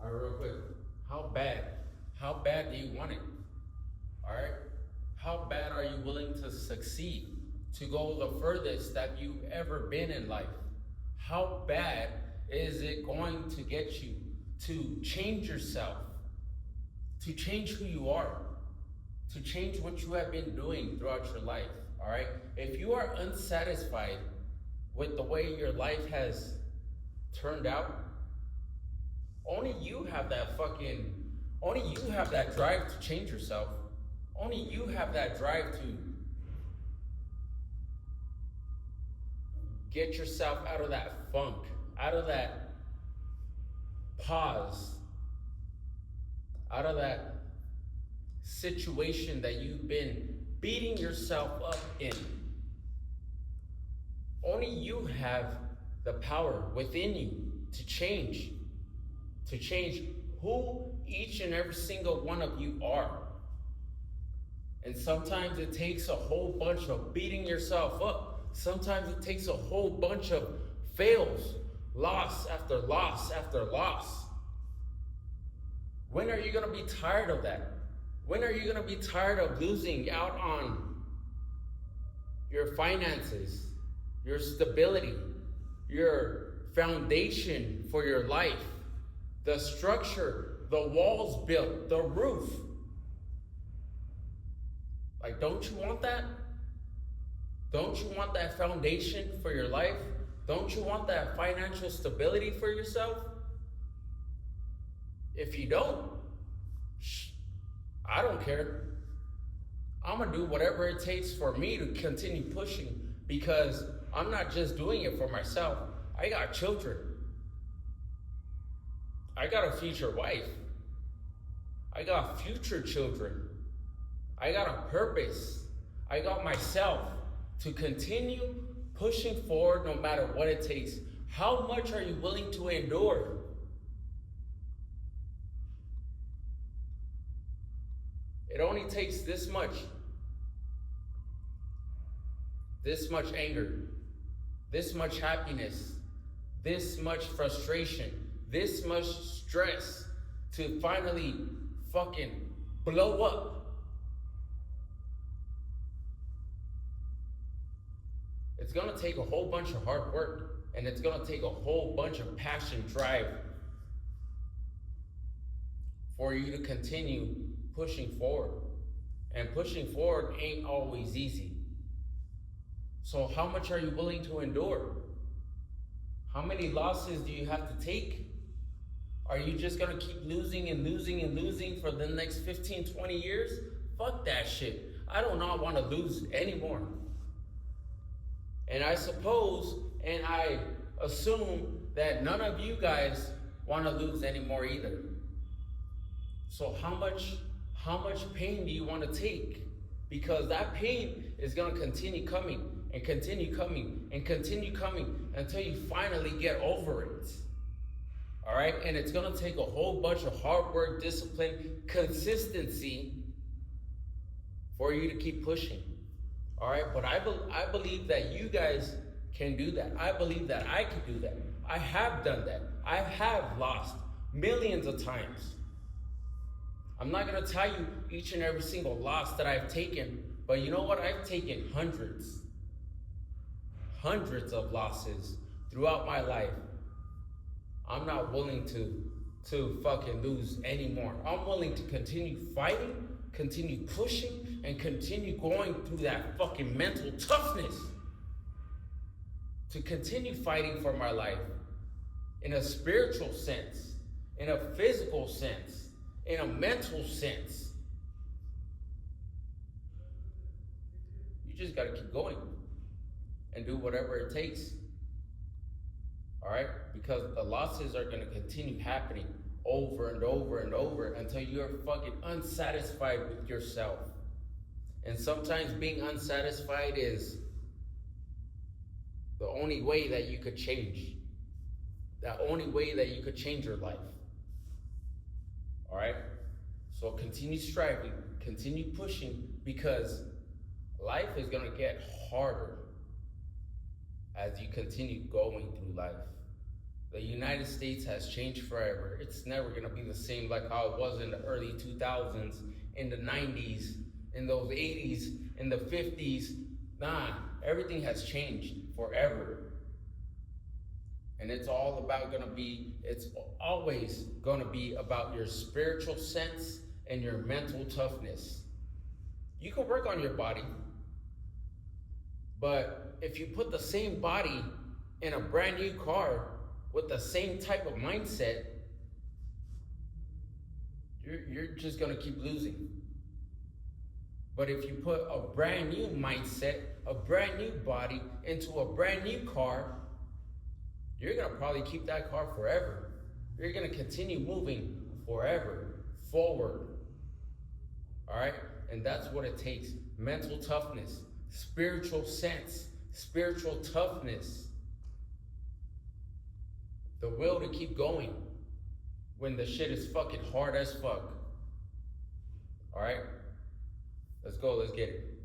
All right, real quick. How bad? How bad do you want it? All right. How bad are you willing to succeed to go the furthest that you've ever been in life? How bad is it going to get you to change yourself, to change who you are, to change what you have been doing throughout your life? All right. If you are unsatisfied with the way your life has turned out, only you have only you have that drive to change yourself. Only you have that drive to get yourself out of that funk, out of that pause, out of that situation that you've been beating yourself up in. Only you have the power within you to change who each and every single one of you are. And sometimes it takes a whole bunch of beating yourself up. Sometimes it takes a whole bunch of fails, loss after loss after loss. When are you going to be tired of that? When are you going to be tired of losing out on your finances, your stability, your foundation for your life, the structure, the walls built, the roof? Like, don't you want that? Don't you want that foundation for your life? Don't you want that financial stability for yourself? If you don't, I don't care. I'm gonna do whatever it takes for me to continue pushing, because I'm not just doing it for myself. I got children. I got a future wife. I got future children. I got a purpose. I got myself to continue pushing forward no matter what it takes. How much are you willing to endure? It only takes this much anger, this much happiness, this much frustration, this much stress to finally fucking blow up. It's gonna take a whole bunch of hard work, and it's gonna take a whole bunch of passion, drive for you to continue pushing forward. And pushing forward ain't always easy. So how much are you willing to endure? How many losses do you have to take? Are you just gonna keep losing and losing and losing for the next 15, 20 years? Fuck that shit. I do not want to lose anymore. And I suppose, and I assume that none of you guys want to lose anymore either. So how much pain do you want to take? Because that pain is going to continue coming and continue coming and continue coming until you finally get over it. All right? And it's going to take a whole bunch of hard work, discipline, consistency for you to keep pushing. All right? But I believe that you guys can do that. I believe that I can do that. I have done that. I have lost millions of times. I'm not going to tell you each and every single loss that I've taken, but you know what? I've taken hundreds of losses throughout my life. I'm not willing to fucking lose anymore. I'm willing to continue fighting, continue pushing, and continue going through that fucking mental toughness to continue fighting for my life in a spiritual sense, in a physical sense, in a mental sense. You just got to keep going and do whatever it takes. All right? Because the losses are going to continue happening over and over and over until you're fucking unsatisfied with yourself. And sometimes being unsatisfied is the only way that you could change. The only way that you could change your life. All right? So continue striving, continue pushing, because life is going to get harder as you continue going through life. The United States has changed forever. It's never gonna be the same like how it was in the early 2000s, in the 90s, in those 80s, in the 50s. Nah, everything has changed forever. And it's all about it's always gonna be about your spiritual sense and your mental toughness. You can work on your body, but if you put the same body in a brand new car with the same type of mindset, you're just gonna keep losing. But if you put a brand new mindset, a brand new body into a brand new car, you're gonna probably keep that car forever. You're gonna continue moving forever forward. All right? And that's what it takes. Mental toughness, spiritual sense, spiritual toughness. The will to keep going when the shit is fucking hard as fuck. All right? Let's go, let's get it.